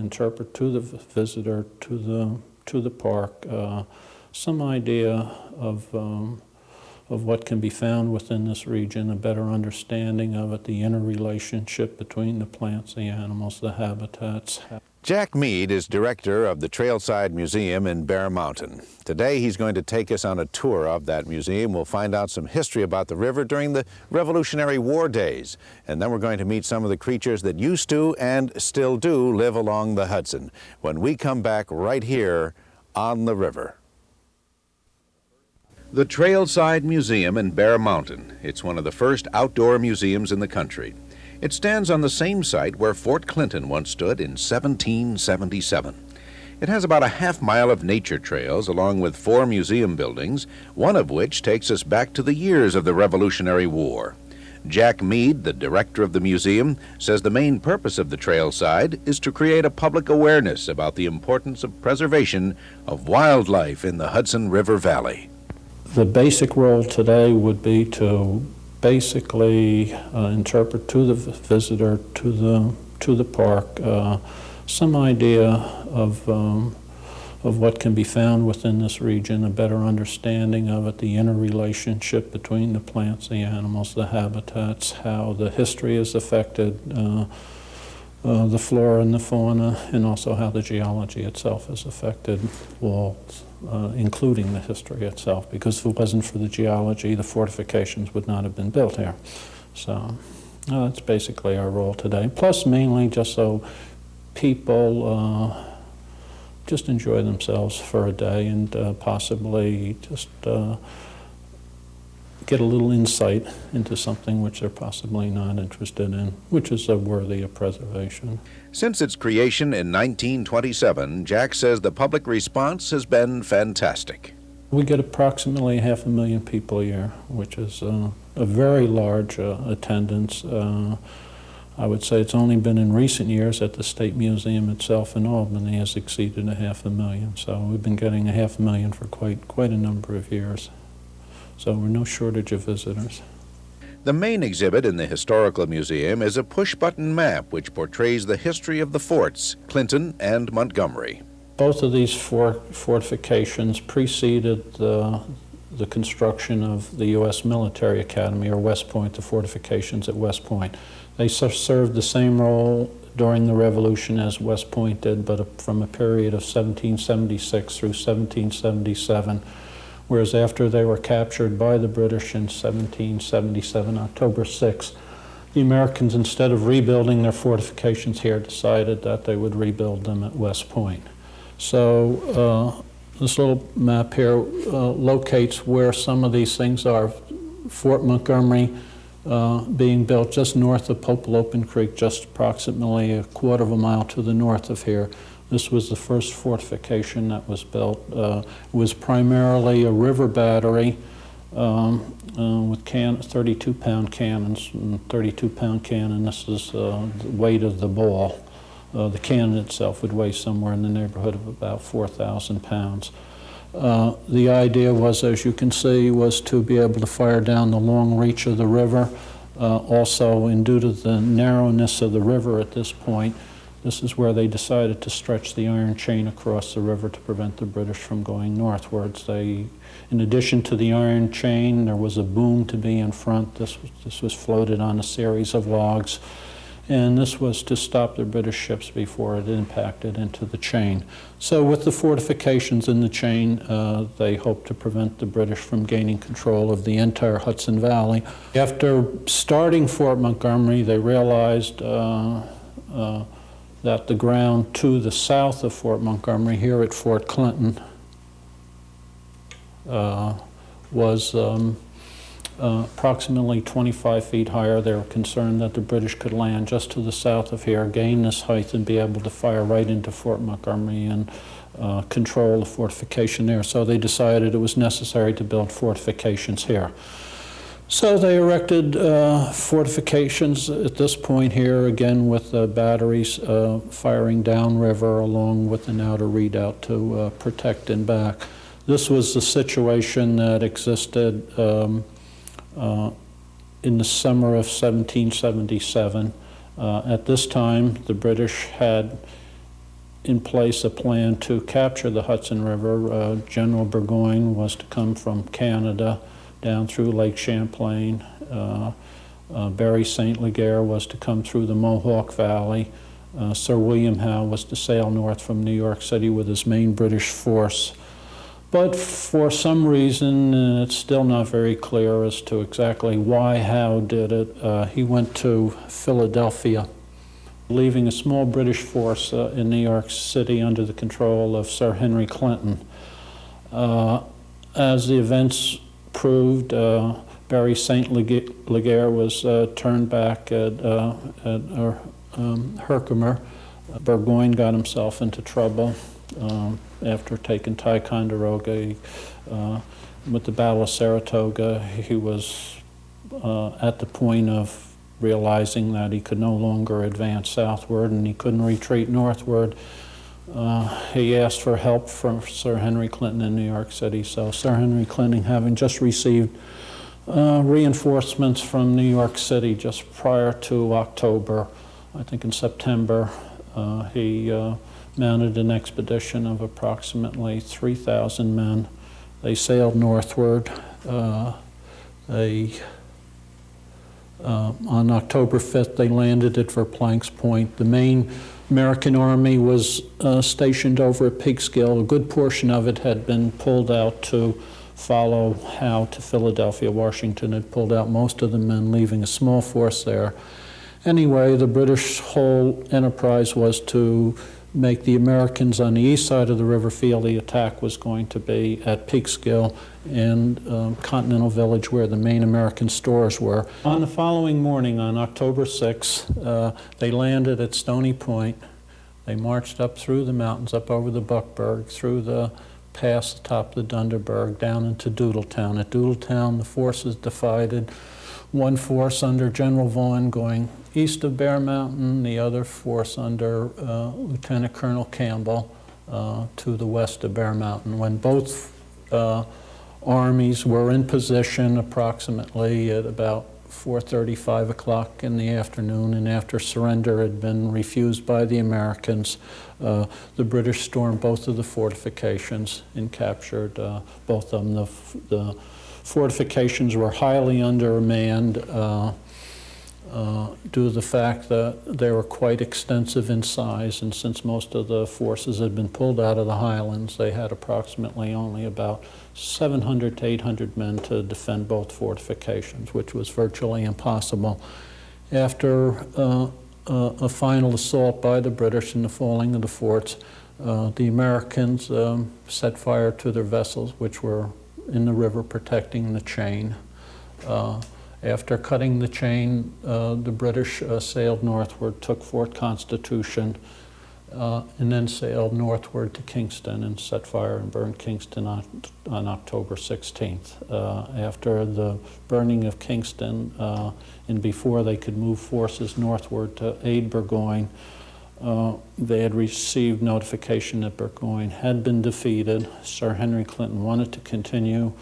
interpret to the visitor, to the park, some idea of what can be found within this region, a better understanding of it, the interrelationship between the plants, the animals, the habitats. Jack Mead is director of the Trailside Museum in Bear Mountain. Today he's going to take us on a tour of that museum. We'll find out some history about the river during the Revolutionary War days. And then we're going to meet some of the creatures that used to and still do live along the Hudson when we come back right here on the river. The Trailside Museum in Bear Mountain. It's one of the first outdoor museums in the country. It stands on the same site where Fort Clinton once stood in 1777. It has about a half-mile of nature trails along with 4 museum buildings, one of which takes us back to the years of the Revolutionary War. Jack Mead, the director of the museum, says the main purpose of the Trailside is to create a public awareness about the importance of preservation of wildlife in the Hudson River Valley. The basic role today would be to basically interpret to the visitor, to the park, some idea of what can be found within this region, a better understanding of it, the interrelationship between the plants, the animals, the habitats, how the history has affected the flora and the fauna, and also how the geology itself has affected walls, including the history itself, because if it wasn't for the geology, the fortifications would not have been built here. So that's basically our role today. Plus mainly just so people just enjoy themselves for a day and possibly just get a little insight into something which they're possibly not interested in, which is worthy of preservation. Since its creation in 1927, Jack says the public response has been fantastic. We get approximately 500,000 people a year, which is a very large attendance. I would say it's only been in recent years that the State Museum itself in Albany has exceeded 500,000. So we've been getting 500,000 for quite a number of years. So we're no shortage of visitors. The main exhibit in the Historical Museum is a push-button map which portrays the history of the forts, Clinton and Montgomery. Both of these fortifications preceded the construction of the U.S. Military Academy, or West Point, the fortifications at West Point. They served the same role during the Revolution as West Point did, but from a period of 1776 through 1777. Whereas after they were captured by the British in 1777, October 6th, the Americans, instead of rebuilding their fortifications here, decided that they would rebuild them at West Point. So this little map here locates where some of these things are. Fort Montgomery being built just north of Popolopan Creek, just approximately a quarter of a mile to the north of here. This was the first fortification that was built. It was primarily a river battery with 32-pound cannons. And 32-pound cannon, this is the weight of the ball. The cannon itself would weigh somewhere in the neighborhood of about 4,000 pounds. The idea was, as you can see, was to be able to fire down the long reach of the river. Also, and due to the narrowness of the river at this point, this is where they decided to stretch the iron chain across the river to prevent the British from going northwards. In addition to the iron chain, there was a boom to be in front. This was floated on a series of logs, and this was to stop the British ships before it impacted into the chain. So with the fortifications in the chain, they hoped to prevent the British from gaining control of the entire Hudson Valley. After starting Fort Montgomery, they realized that the ground to the south of Fort Montgomery, here at Fort Clinton, was approximately 25 feet higher. They were concerned that the British could land just to the south of here, gain this height, and be able to fire right into Fort Montgomery and control the fortification there. So they decided it was necessary to build fortifications here. So they erected fortifications at this point here, again with batteries firing downriver along with an outer redoubt to protect and back. This was the situation that existed in the summer of 1777. At this time, the British had in place a plan to capture the Hudson River. General Burgoyne was to come from Canada down through Lake Champlain. Barry St. Leger was to come through the Mohawk Valley. Sir William Howe was to sail north from New York City with his main British force. But for some reason, it's still not very clear as to exactly why Howe did it. He went to Philadelphia, leaving a small British force in New York City under the control of Sir Henry Clinton. As the events proved, Barry St. Leger was turned back at Herkimer. Burgoyne got himself into trouble after taking Ticonderoga. With the Battle of Saratoga, he was at the point of realizing that he could no longer advance southward and he couldn't retreat northward. He asked for help from Sir Henry Clinton in New York City. So Sir Henry Clinton, having just received reinforcements from New York City just prior to October, I think in September, he mounted an expedition of approximately 3,000 men. They sailed northward. On October 5th, they landed at Verplank's Point. The main American army was stationed over at Peekskill. A good portion of it had been pulled out to follow Howe to Philadelphia. Washington had pulled out most of the men, leaving a small force there. Anyway, the British whole enterprise was to make the Americans on the east side of the river feel the attack was going to be at Peekskill and Continental Village, where the main American stores were. On the following morning, on October 6th, they landed at Stony Point. They marched up through the mountains, up over the Buckberg, through the pass atop the Dunderberg, down into Doodletown. At Doodletown, the forces divided. One force under General Vaughan going east of Bear Mountain, the other force under Lieutenant Colonel Campbell to the west of Bear Mountain. When both armies were in position approximately at about 4:30, 5 o'clock in the afternoon, and after surrender had been refused by the Americans, the British stormed both of the fortifications and captured both of them. The fortifications were highly undermanned due to the fact that they were quite extensive in size, and since most of the forces had been pulled out of the highlands, they had approximately only about 700 to 800 men to defend both fortifications, which was virtually impossible. After a final assault by the British and the falling of the forts, the Americans set fire to their vessels, which were in the river protecting the chain. After cutting the chain, the British sailed northward, took Fort Constitution, and then sailed northward to Kingston and set fire and burned Kingston on October 16th. After the burning of Kingston, and before they could move forces northward to aid Burgoyne, they had received notification that Burgoyne had been defeated. Sir Henry Clinton wanted to continue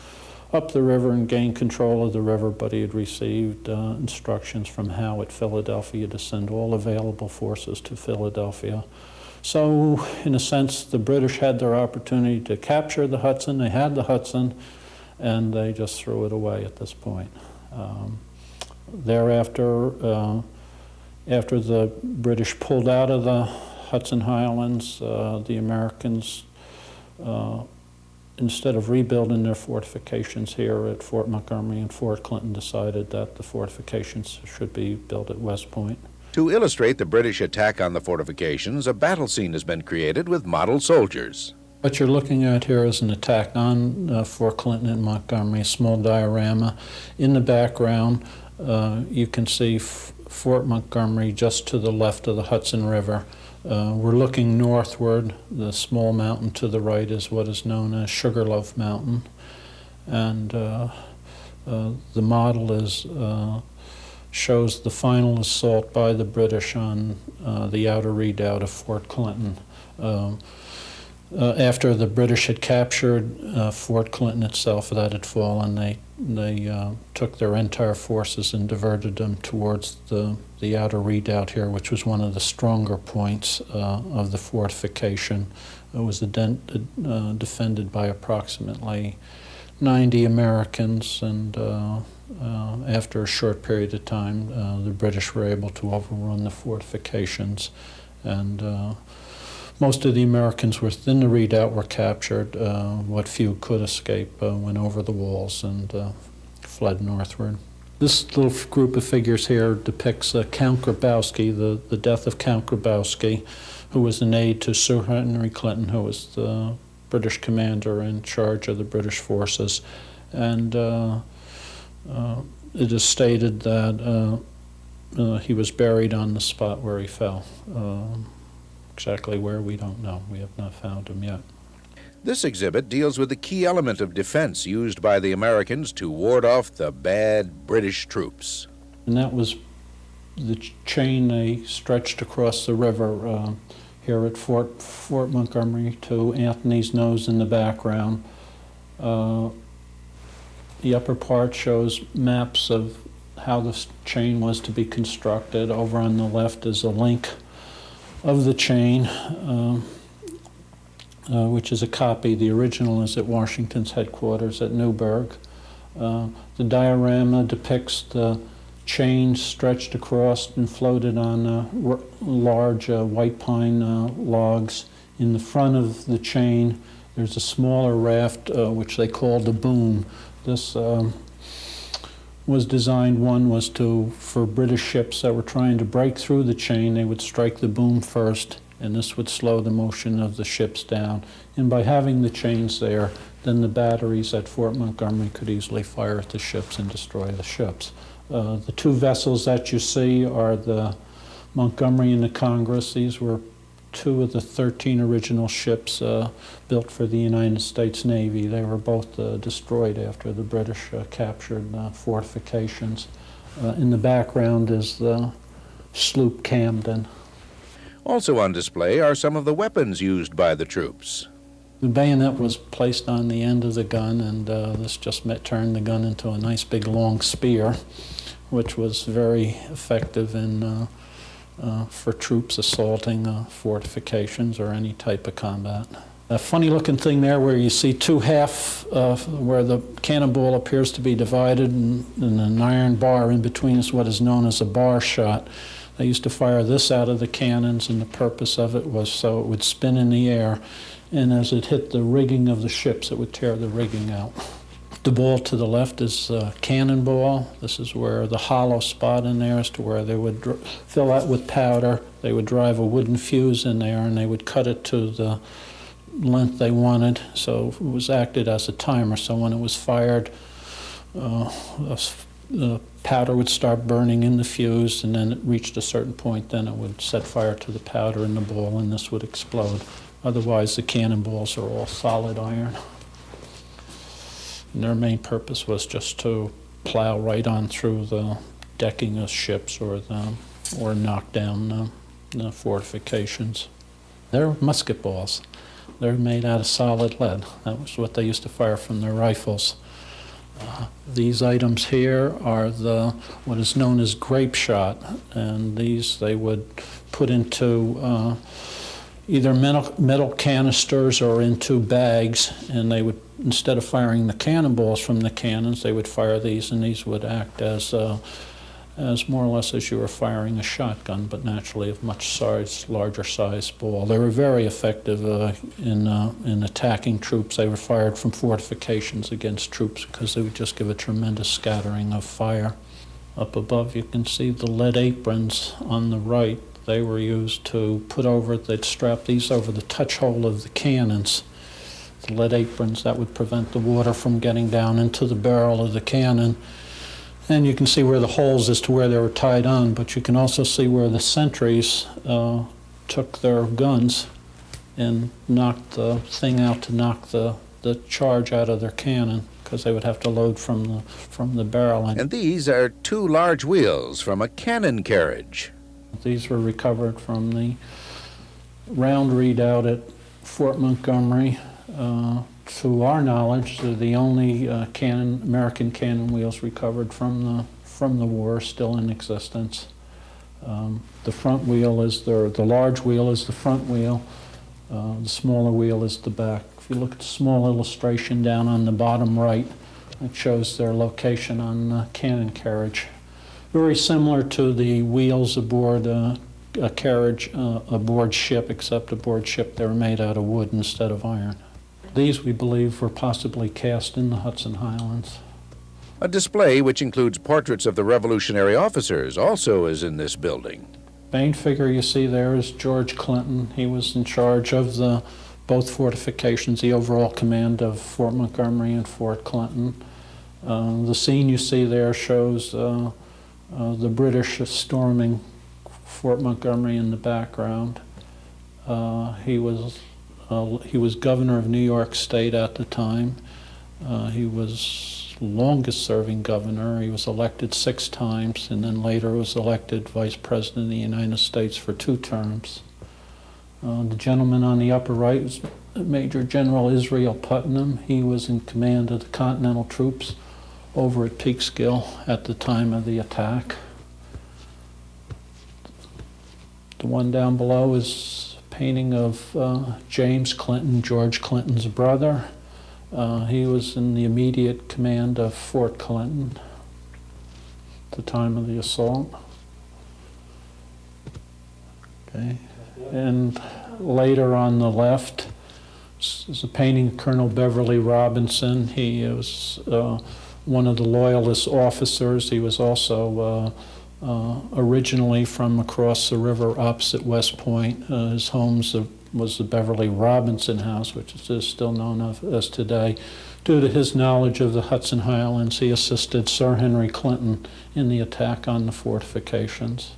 up the river and gain control of the river, but he had received instructions from Howe at Philadelphia to send all available forces to Philadelphia. So, in a sense, the British had their opportunity to capture the Hudson. They had the Hudson, and they just threw it away at this point. Thereafter, after the British pulled out of the Hudson Highlands, the Americans, instead of rebuilding their fortifications here at Fort Montgomery and Fort Clinton, decided that the fortifications should be built at West Point. To illustrate the British attack on the fortifications, a battle scene has been created with model soldiers. What you're looking at here is an attack on Fort Clinton and Montgomery, a small diorama. In the background, you can see Fort Montgomery just to the left of the Hudson River. We're looking northward. The small mountain to the right is what is known as Sugarloaf Mountain. And the model shows the final assault by the British on the outer redoubt of Fort Clinton. After the British had captured Fort Clinton itself, that had fallen, they took their entire forces and diverted them towards the outer redoubt here, which was one of the stronger points of the fortification. It was defended by approximately 90 Americans, and after a short period of time, the British were able to overrun the fortifications, and most of the Americans within the redoubt were captured. What few could escape went over the walls and fled northward. This little group of figures here depicts Count Grabowski, the death of Count Grabowski, who was an aide to Sir Henry Clinton, who was the British commander in charge of the British forces. And it is stated that he was buried on the spot where he fell. Exactly where, we don't know. We have not found him yet. This exhibit deals with the key element of defense used by the Americans to ward off the bad British troops. And that was the chain they stretched across the river here at Fort Montgomery to Anthony's Nose in the background. The upper part shows maps of how this chain was to be constructed. Over on the left is a link of the chain, which is a copy. The original is at Washington's headquarters at Newburgh. The diorama depicts the chain stretched across and floated on large white pine logs. In the front of the chain, there's a smaller raft, which they called a boom. This was designed, one was for British ships that were trying to break through the chain, they would strike the boom first, and this would slow the motion of the ships down. And by having the chains there, then the batteries at Fort Montgomery could easily fire at the ships and destroy the ships. The two vessels that you see are the Montgomery and the Congress. These were two of the 13 original ships built for the United States Navy. They were both destroyed after the British captured fortifications. In the background is the sloop Camden. Also on display are some of the weapons used by the troops. The bayonet was placed on the end of the gun, and this just turned the gun into a nice big long spear, which was very effective for troops assaulting fortifications or any type of combat. A funny looking thing there where you see two half, where the cannonball appears to be divided, and an iron bar in between is what is known as a bar shot. They used to fire this out of the cannons, and the purpose of it was so it would spin in the air, and as it hit the rigging of the ships, it would tear the rigging out. The ball to the left is a cannonball. This is where the hollow spot in there is to where they would fill that with powder. They would drive a wooden fuse in there, and they would cut it to the length they wanted. So it was acted as a timer. So when it was fired, the powder would start burning in the fuse, and then it reached a certain point, then it would set fire to the powder in the ball, and this would explode. Otherwise, the cannonballs are all solid iron. And their main purpose was just to plow right on through the decking of ships or knock down the fortifications. They're musket balls. They're made out of solid lead. That was what they used to fire from their rifles. These items here are what is known as grape shot, and these they would put into either metal canisters or into bags, and they would, instead of firing the cannonballs from the cannons, they would fire these, and these would act as more or less as you were firing a shotgun, but naturally of much larger size ball. They were very effective in attacking troops. They were fired from fortifications against troops because they would just give a tremendous scattering of fire. Up above you can see the lead aprons on the right. They were used to they'd strap these over the touch hole of the cannons. The lead aprons, that would prevent the water from getting down into the barrel of the cannon. And you can see where the holes as to where they were tied on, but you can also see where the sentries took their guns and knocked the thing out to knock the charge out of their cannon, because they would have to load from the barrel. And these are two large wheels from a cannon carriage. These were recovered from the round redoubt at Fort Montgomery, to our knowledge, they're the only American cannon wheels recovered from the war still in existence. The front wheel is the large wheel is the front wheel. The smaller wheel is the back. If you look at the small illustration down on the bottom right, it shows their location on the cannon carriage. Very similar to the wheels aboard a carriage aboard ship, except aboard ship they were made out of wood instead of iron. These, we believe, were possibly cast in the Hudson Highlands. A display which includes portraits of the Revolutionary officers also is in this building. Main figure you see there is George Clinton. He was in charge of both fortifications, the overall command of Fort Montgomery and Fort Clinton. The scene you see there shows the British storming Fort Montgomery in the background. He was governor of New York State at the time. He was longest serving governor. He was elected 6 times and then later was elected vice president of the United States for 2 terms. The gentleman on the upper right is Major General Israel Putnam. He was in command of the Continental troops over at Peekskill at the time of the attack. The one down below is a painting of James Clinton, George Clinton's brother. He was in the immediate command of Fort Clinton at the time of the assault. Okay. And later on the left is a painting of Colonel Beverly Robinson. He was one of the Loyalist officers. He was also originally from across the river opposite West Point. His home was the Beverly Robinson House, which is still known as today. Due to his knowledge of the Hudson Highlands, he assisted Sir Henry Clinton in the attack on the fortifications.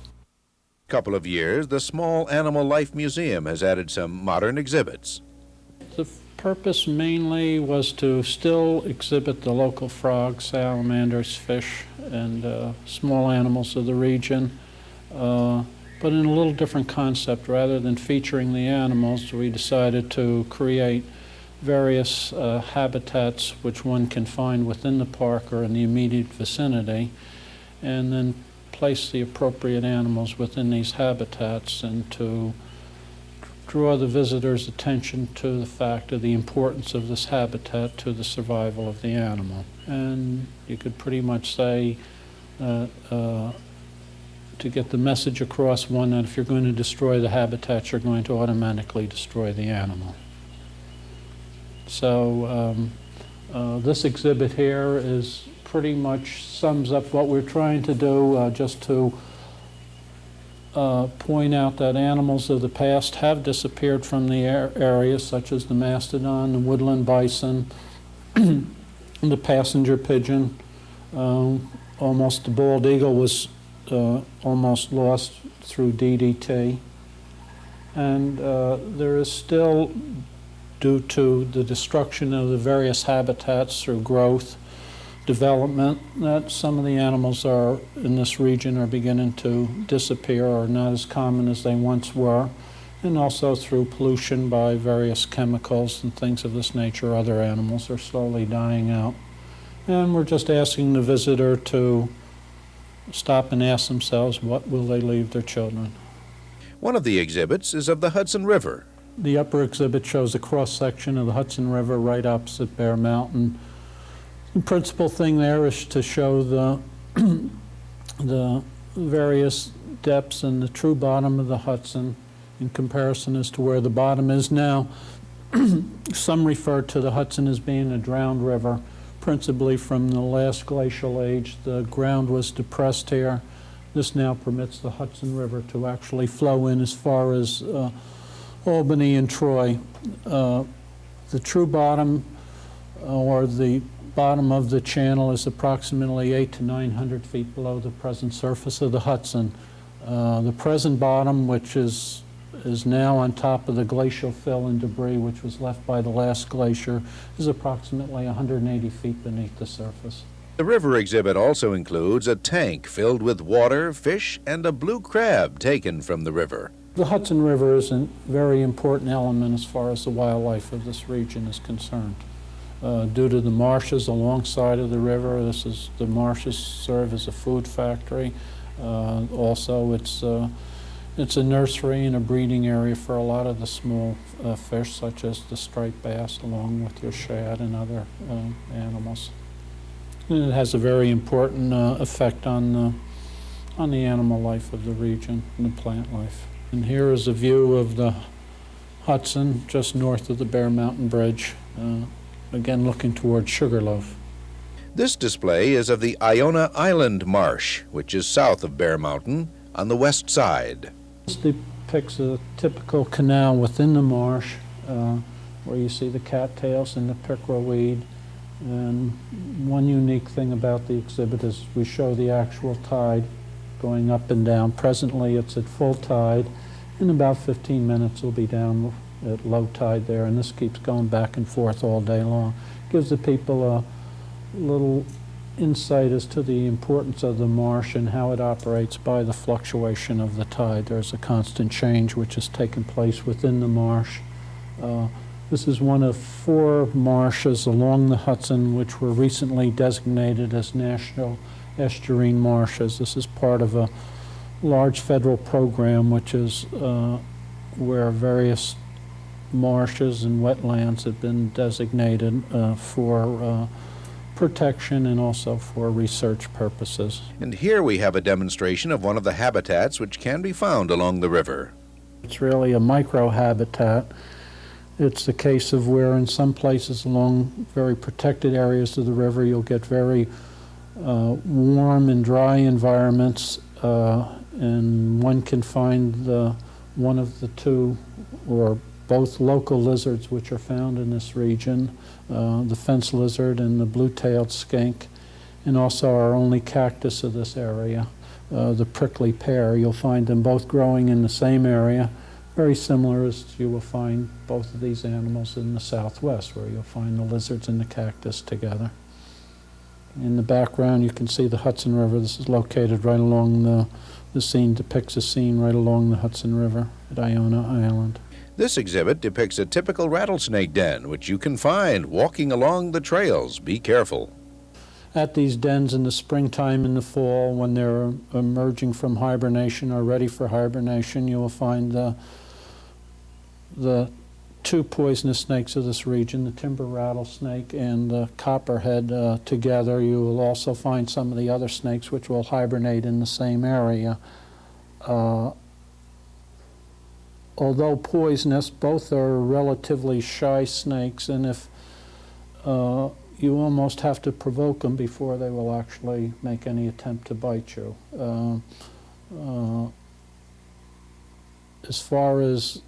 Couple of years, the Small Animal Life Museum has added some modern exhibits. The purpose mainly was to still exhibit the local frogs, salamanders, fish, and small animals of the region, but in a little different concept. Rather than featuring the animals, we decided to create various habitats which one can find within the park or in the immediate vicinity, and then place the appropriate animals within these habitats, and to draw the visitor's attention to the fact of the importance of this habitat to the survival of the animal. And you could pretty much say to get the message across, one, that if you're going to destroy the habitat, you're going to automatically destroy the animal. So this exhibit here is pretty much sums up what we're trying to do, just to point out that animals of the past have disappeared from the area, such as the mastodon, the woodland bison, the passenger pigeon. Almost the bald eagle was almost lost through DDT. And there is still, due to the destruction of the various habitats through growth, development, that some of the animals in this region are beginning to disappear or not as common as they once were, and also through pollution by various chemicals and things of this nature, other animals are slowly dying out. And we're just asking the visitor to stop and ask themselves, what will they leave their children? One of the exhibits is of the Hudson River. The upper exhibit shows a cross-section of the Hudson River right opposite Bear Mountain. The principal thing there is to show the various depths and the true bottom of the Hudson in comparison as to where the bottom is now. Some refer to the Hudson as being a drowned river, principally from the last glacial age. The ground was depressed here. This now permits the Hudson River to actually flow in as far as Albany and Troy. The true bottom, or the bottom of the channel, is approximately 800 to 900 feet below the present surface of the Hudson. The present bottom, which is now on top of the glacial fill and debris which was left by the last glacier, is approximately 180 feet beneath the surface. The river exhibit also includes a tank filled with water, fish, and a blue crab taken from the river. The Hudson River is a very important element as far as the wildlife of this region is concerned. Due to the marshes alongside of the river, the marshes serve as a food factory. Also, it's a nursery and a breeding area for a lot of the small fish, such as the striped bass, along with your shad and other animals. And it has a very important effect on the animal life of the region and the plant life. And here is a view of the Hudson, just north of the Bear Mountain Bridge, again looking toward Sugarloaf. This display is of the Iona Island Marsh, which is south of Bear Mountain on the west side. This depicts a typical canal within the marsh, where you see the cattails and the pickerelweed. And one unique thing about the exhibit is we show the actual tide going up and down. Presently it's at full tide. In about 15 minutes it'll be down at low tide there, and this keeps going back and forth all day long. Gives the people a little insight as to the importance of the marsh and how it operates by the fluctuation of the tide. There's a constant change which has taken place within the marsh. This is one of 4 marshes along the Hudson which were recently designated as national estuarine marshes. This is part of a large federal program which is where various marshes and wetlands have been designated for protection and also for research purposes. And here we have a demonstration of one of the habitats which can be found along the river. It's really a micro-habitat. It's the case of where in some places along very protected areas of the river you'll get very warm and dry environments, and one can find one of the 2 or both local lizards which are found in this region, the fence lizard and the blue-tailed skink, and also our only cactus of this area, the prickly pear. You'll find them both growing in the same area, very similar as you will find both of these animals in the Southwest, where you'll find the lizards and the cactus together. In the background you can see the Hudson River. This is located right along the scene, depicts a scene right along the Hudson River at Iona Island. This exhibit depicts a typical rattlesnake den, which you can find walking along the trails. Be careful. At these dens in the springtime and the fall, when they're emerging from hibernation or ready for hibernation, you will find the 2 poisonous snakes of this region, the timber rattlesnake and the copperhead together. You will also find some of the other snakes which will hibernate in the same area. Although poisonous, both are relatively shy snakes, and if you almost have to provoke them before they will actually make any attempt to bite you. As far as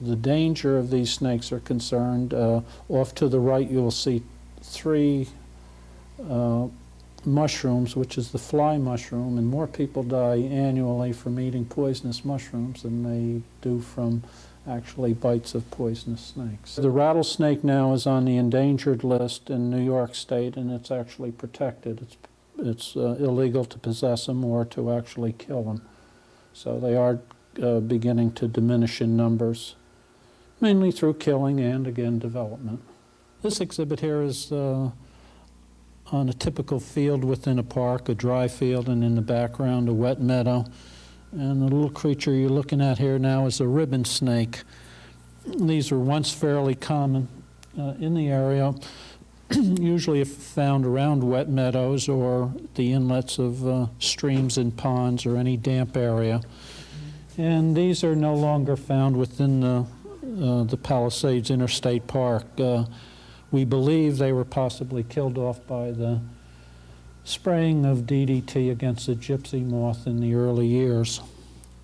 the danger of these snakes are concerned, off to the right you will see 3 mushrooms, which is the fly mushroom, and more people die annually from eating poisonous mushrooms than they do from actually bites of poisonous snakes. The rattlesnake now is on the endangered list in New York State, and it's actually protected. It's illegal to possess them or to actually kill them. So they are beginning to diminish in numbers, mainly through killing and, again, development. This exhibit here is on a typical field within a park, a dry field, and in the background a wet meadow. And the little creature you're looking at here now is a ribbon snake. These were once fairly common in the area, usually found around wet meadows or the inlets of streams and ponds or any damp area. And these are no longer found within the Palisades Interstate Park. We believe they were possibly killed off by the spraying of DDT against the gypsy moth in the early years,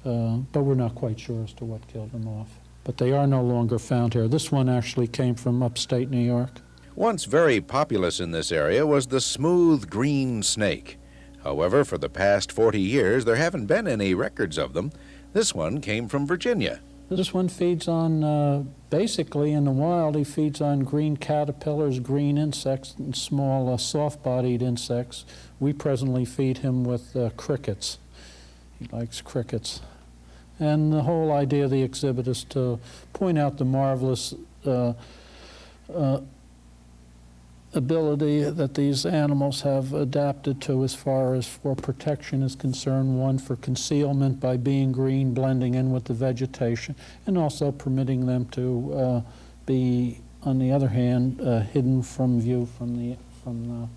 but we're not quite sure as to what killed them off. But they are no longer found here. This one actually came from upstate New York. Once very populous in this area was the smooth green snake. However, for the past 40 years, there haven't been any records of them. This one came from Virginia. This one feeds on, basically in the wild, he feeds on green caterpillars, green insects, and small soft-bodied insects. We presently feed him with crickets. He likes crickets. And the whole idea of the exhibit is to point out the marvelous ability that these animals have adapted to as far as for protection is concerned. One, for concealment by being green, blending in with the vegetation, and also permitting them to be, on the other hand, hidden from view from the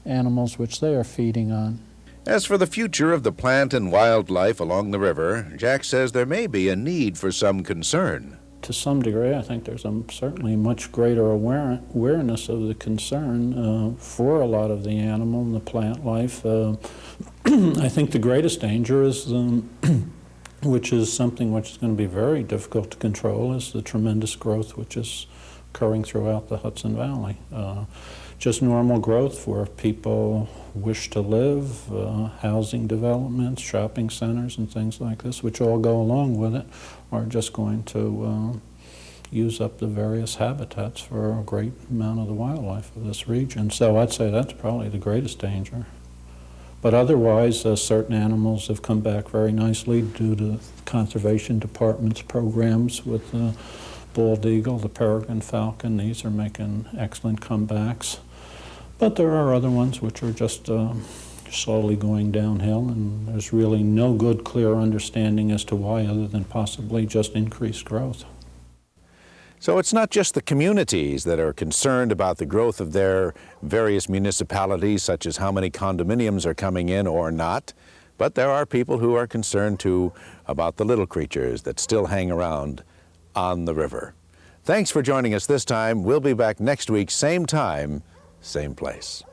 animals which they are feeding on. As for the future of the plant and wildlife along the river, Jack says there may be a need for some concern. To some degree, I think there's certainly much greater awareness of the concern for a lot of the animal and the plant life. I think the greatest danger is, which is something which is going to be very difficult to control, is the tremendous growth which is occurring throughout the Hudson Valley. Just normal growth where people wish to live, housing developments, shopping centers, and things like this, which all go along with it, are just going to use up the various habitats for a great amount of the wildlife of this region. So I'd say that's probably the greatest danger. But otherwise, certain animals have come back very nicely due to the Conservation Department's programs with the bald eagle, the peregrine falcon. These are making excellent comebacks. But there are other ones which are just slowly going downhill, and there's really no good, clear understanding as to why, other than possibly just increased growth. So it's not just the communities that are concerned about the growth of their various municipalities, such as how many condominiums are coming in or not, but there are people who are concerned too about the little creatures that still hang around on the river. Thanks for joining us this time. We'll be back next week, same time, same place.